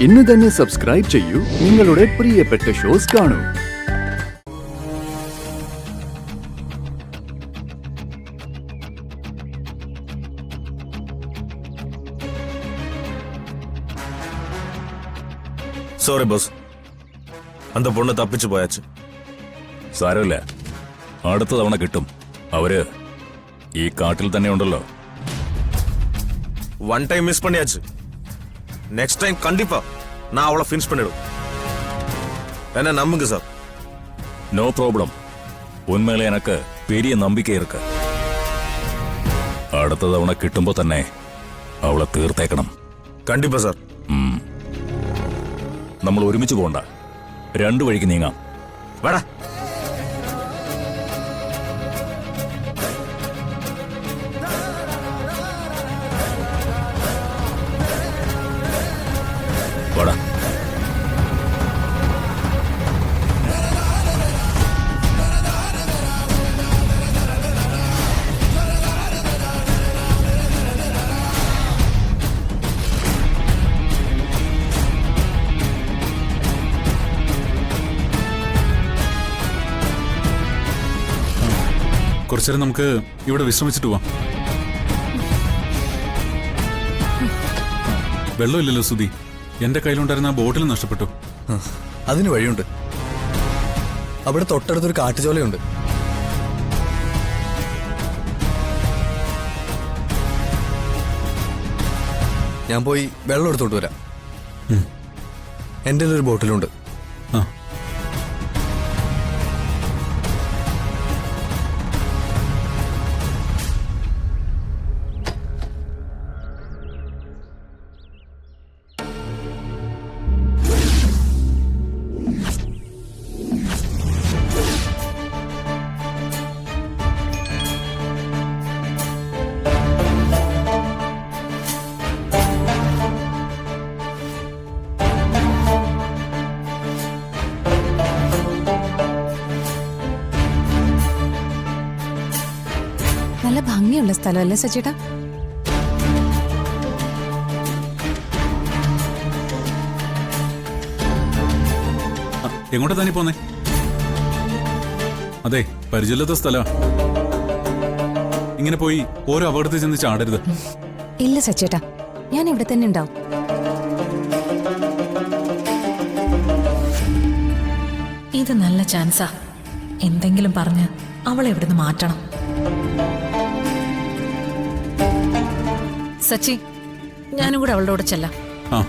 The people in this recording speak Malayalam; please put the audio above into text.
ഇന്ന് തന്നെ സബ്സ്ക്രൈബ് ചെയ്യൂ, നിങ്ങളുടെ പ്രിയപ്പെട്ട ഷോസ് കാണൂ. സോറി ബോസ്, അന്ത പൊണ്ണ് തപ്പിച്ചു പോയാച്ചു. സാരമില്ല, അടുത്ത തവണ കിട്ടും. അവര് ഈ കാട്ടിൽ തന്നെ ഉണ്ടല്ലോ. വൺ ടൈം മിസ് പണിയാച്ചു. നെക്സ്റ്റ് ടൈം കണ്ടിപ്പാ நான் அவளை ஃபினிஷ் பண்ணிடும். என்ன நம்புங்க சார். No problem. உண்மையில எனக்கு பெரிய நம்பிக்கை இருக்கு. അടുത്ത തവണ കിട്ടുമ്പോ തന്നെ അവളെ തീർത്തേക്കണം. കണ്ടിപ്പാ സാർ. നമ്മൾ ഒരുമിച്ച് പോണ്ട, രണ്ടു വഴിക്ക് നീങ്ങാം. വേടാ. വാടാ. കുറച്ചേരം നമുക്ക് ഇവിടെ വിശ്രമിച്ചിട്ട് പോവാം. വെള്ളമില്ലല്ലോ സുധി. എന്റെ കയ്യിലുണ്ടായിരുന്ന ആ ബോട്ടിൽ നഷ്ടപ്പെട്ടു. അതിന് വഴിയുണ്ട്. അവിടെ തൊട്ടടുത്തൊരു കാട്ടുചോലയുണ്ട്. ഞാൻ പോയി വെള്ളം എടുത്തോണ്ട് വരാം. എൻ്റെ ഒരു ബോട്ടിലുണ്ട്. നല്ല ഭംഗിയുള്ള സ്ഥലമല്ലേ സച്ചേട്ടാ? എങ്ങോട്ടാ താനി പോന്നേ? അതെ, പരിചയമില്ലാത്ത സ്ഥലമാ. ഇങ്ങനെ പോയി ഓരോ അപകടത്തിൽ ചെന്ന് ചാടരുത്. ഇല്ല സച്ചേട്ടാ, ഞാൻ ഇവിടെ തന്നെ ഉണ്ടാവും. ഇത് നല്ല ചാൻസാ. എന്തെങ്കിലും പറഞ്ഞ് അവളെ ഇവിടുന്ന് മാറ്റണം. സച്ചി, ഞാനും കൂടെ അവളുടെ കൂടെ ചെല്ലാം. ആ,